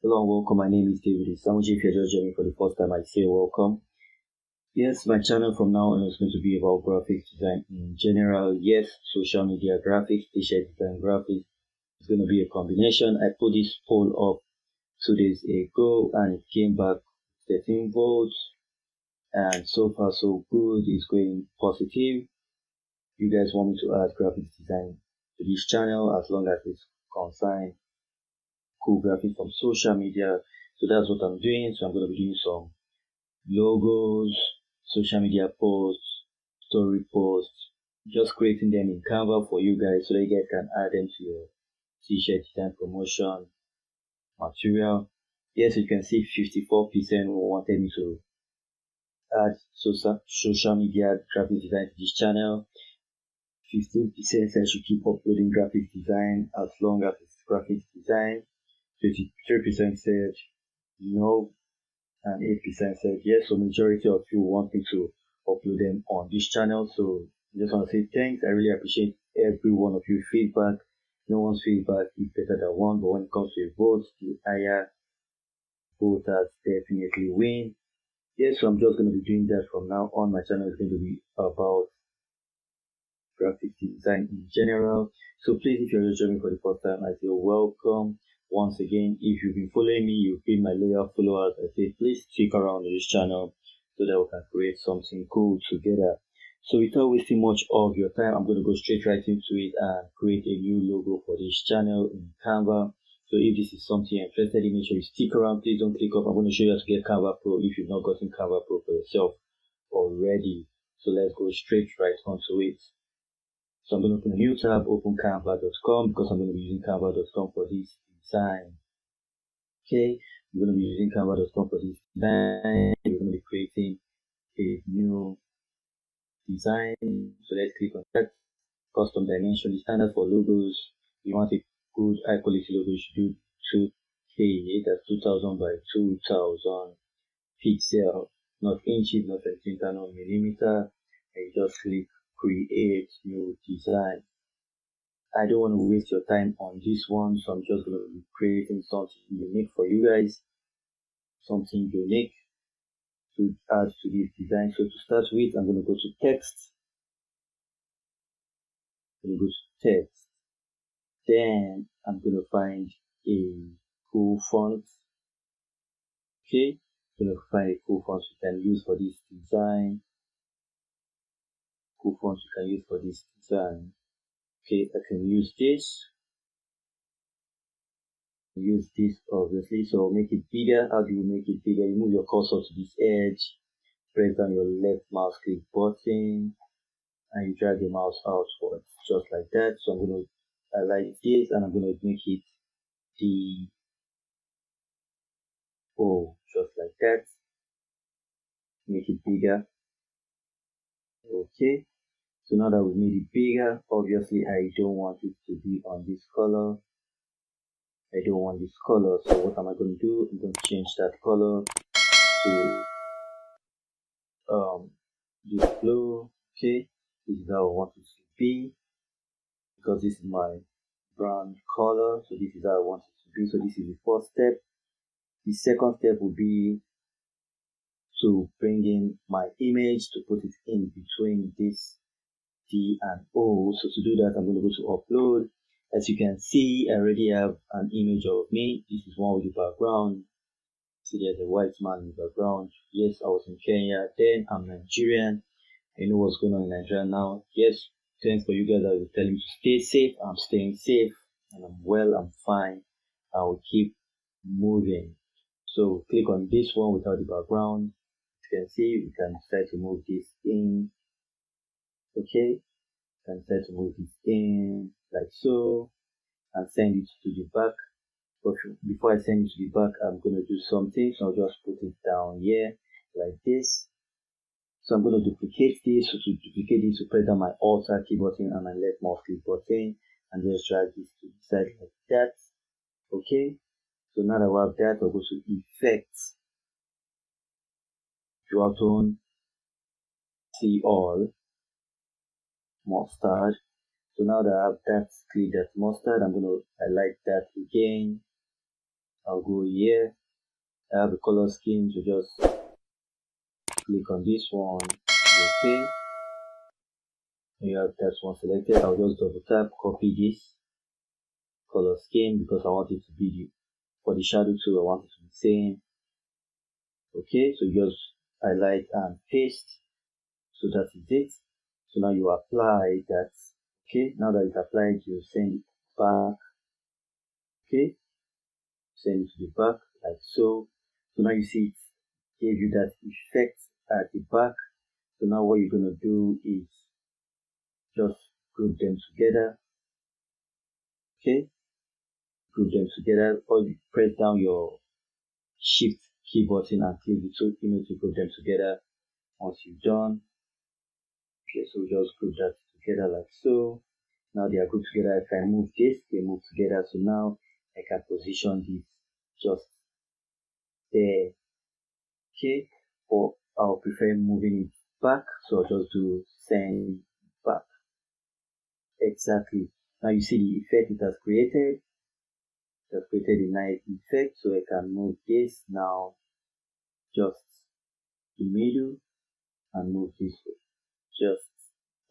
Hello and welcome. My name is David Isamuji. If you're just joining for the first time, I say welcome. Yes, my channel from now on is going to be about graphics design in general. Yes, social media graphics, t-shirt design graphics. It's going to be a combination. I put this poll up 2 days ago and it came back 13 votes. And so far so good. It's going positive. You guys want me to add graphics design to this channel as long as it's concerned cool graphics from social media. So that's what I'm doing. So I'm going to be doing some logos, social media posts, story posts, just creating them in Canva for you guys so that you guys can add them to your t-shirt design promotion material. Yes, you can see 54% wanted me to add social media graphic design to this channel. 15% said I should keep uploading graphic design as long as it's graphic design. 23% said no, and 8% said yes. So majority of you want me to upload them on this channel. So I just want to say thanks. I really appreciate every one of you feedback. No one's feedback is better than one, but when it comes to a vote, the higher voters definitely win. Yes, so I'm just going to be doing that from now on. My channel is going to be about graphic design in general. So please, if you're just joining for the first time, I say welcome. Once again, if you've been following me, you've been my loyal followers, I say please stick around on this channel so that we can create something cool together. So without wasting much of your time, I'm going to go straight right into it and create a new logo for this channel in Canva. So if this is something you're interested in, make sure you stick around. Please don't click off. I'm going to show you how to get Canva Pro if you've not gotten Canva Pro for yourself already. So let's go straight right onto it. So I'm going to open a new tab, open canva.com, because I'm going to be using canva.com for this design. Okay, I'm going to be using canva.com for this design. We're going to be creating a new design. So let's click on that. Custom dimension, the standard for logos. You want a good high quality logo, you should do 2K, that's 2000 by 2000 pixel, not inches, not centimeter, not millimeter. And you just click create new design. I don't want to waste your time on this one, so I'm just going to be creating something unique for you guys, something unique to add to this design. So to start with, I'm going to go to text. I'm going to go to text. Then I'm going to find a cool font. Okay, I'm going to find a cool font you can use for this design. Cool font you can use for this design. Okay, I can use this. Use this obviously, so make it bigger. How do you make it bigger? You move your cursor to this edge, press down your left mouse click button, and you drag the mouse outwards just like that. So I'm going to highlight this and I'm going to make it the just like that. Make it bigger. Okay, so now that we made it bigger, obviously I don't want it to be on this color. I don't want this color, so what am I going to do? I'm going to change that color to this blue. Okay, this is how I want it to be, because this is my brand color, so this is how I want it to be. So this is the first step. The second step will be to bring in my image, to put it in between this D and O. So to do that, I'm going to go to upload. As you can see, I already have an image of me. This is one with the background. See, there's a white man in the background. Yes, I was in Kenya. Then I'm Nigerian. I know what's going on in Nigeria now. Yes, thanks for you guys that are telling me to stay safe. I'm staying safe and I'm well, I'm fine. I will keep moving. So click on this one without the background. As you can see, you can start to move this in. Okay, you can start to move this in like so and send it to the back. But before I send it to the back, I'm going to do something. So I'll just put it down here like this. So I'm going to duplicate this. So to duplicate this, to press down my Alt key button and my left mouse click button and just drag this to the side like that. Okay. So now that we have that, I'll go to Effects, Draw Tone, See All, Mustard. So now that I have that, click that mustard. I'm going to highlight that again I'll go here. I have a color scheme, so just click on this one. Okay. You have that one selected. I'll just double tap, copy this color scheme because I want it to be for the shadow too. I want it to be the same. Okay, so just highlight and paste. So that is it. So now you apply that. Okay, now that it's applied, you send it back. Okay, send it to the back like so. So now you see it gave you that effect at the back. So now what you're gonna do is just group them together. Okay, group them together, or you press down your shift key button and click the two images to group them together. Once you've done, okay, so just group that together like so. Now they are grouped together. If I move this, they move together. So now I can position this just there. Okay, or I'll prefer moving it back, so I'll just do send back. Exactly. Now you see the effect it has created. It has created a nice effect, so I can move this now just the middle and move this just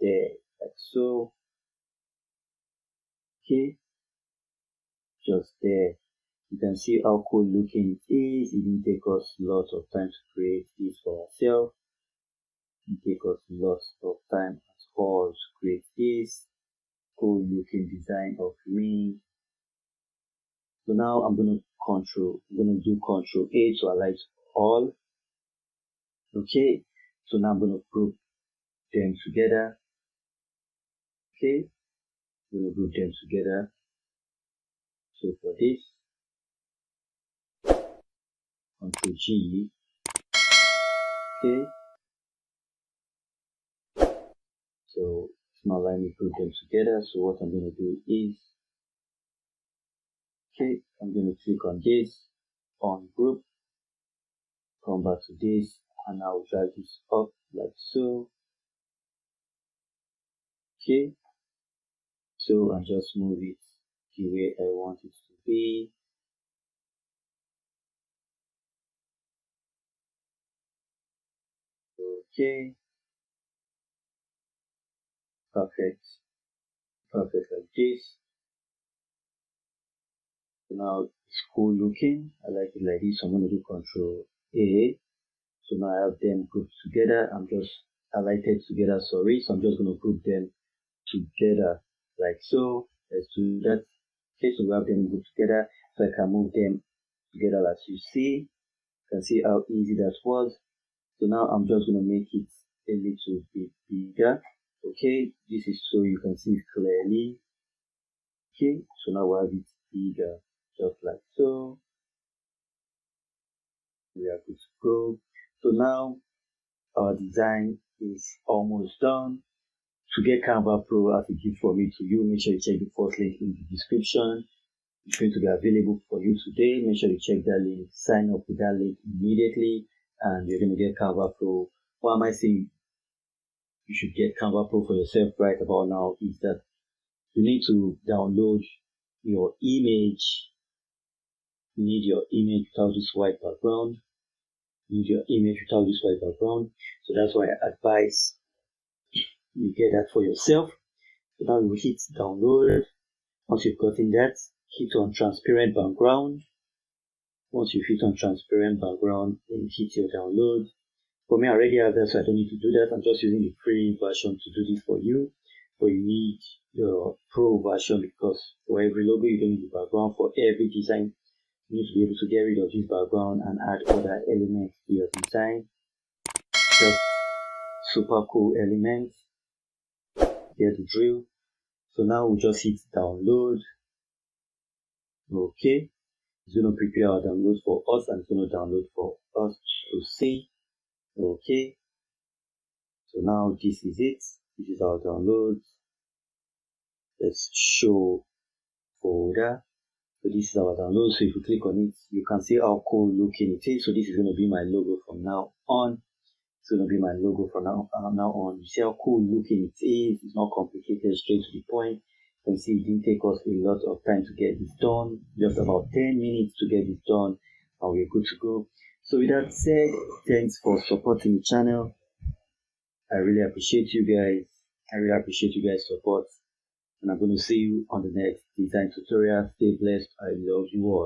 there like so. Okay, just there. You can see how cool looking it is. It didn't take us lots of time to create this for ourselves. It didn't take us lots of time at all to create this cool looking design of me. So now I'm gonna do Control A to highlight all. Okay, so now I'm gonna group them together. Okay, I'm gonna group them together. So for this, Control G. Okay, so it's not letting me group them together. So what I'm gonna do is, okay, I'm gonna click on this, on group, come back to this, and I'll drag this up like so. Okay, so and just move it the way I want it to be. Okay, perfect like this. So now it's cool looking. I like it like this. So I'm going to do Control A. So now I have them grouped together. I'm just highlighted together, sorry. So I'm just going to group them together like so. Let's do that. Okay, so we have them grouped together. So I can move them together as you see. You can see how easy that was. So now I'm just going to make it a little bit bigger. Okay, this is so you can see it clearly. Okay, so now we have it bigger, just like so. We are good to go. So now our design is almost done. To get Canva Pro as a gift from me to you, make sure you check the first link in the description. It's going to be available for you today. Make sure you check that link, sign up with that link immediately, and you're going to get Canva Pro. Why am I saying you should get Canva Pro for yourself right about now is that you need to download your image. You need your image without this white background. You need your image without this white background. So that's why I advise you get that for yourself. So now you hit download. Once you've gotten that, hit on transparent background. Once you hit on transparent background, then hit your download. For me, I already have that, so I don't need to do that. I'm just using the free version to do this for you. But you need your pro version because for every logo, you don't need the background. For every design, you need to be able to get rid of this background and add other elements to your design. Just super cool elements. Get the drill. So now we just hit download. Okay, it's going to prepare our download for us and it's going to download for us to see. Okay, so now this is it. This is our download. Let's show folder. So this is our download. So if you click on it, you can see how cool looking it is. So this is going to be my logo from now on. It's going to be my logo from now on. You see how cool looking it is. It's not complicated, straight to the point. You can see it didn't take us a lot of time to get this done, just about 10 minutes to get this done, and we're good to go. So with that said, thanks for supporting the channel. I really appreciate you guys. I really appreciate you guys' support. And I'm going to see you on the next design tutorial. Stay blessed. I love you all.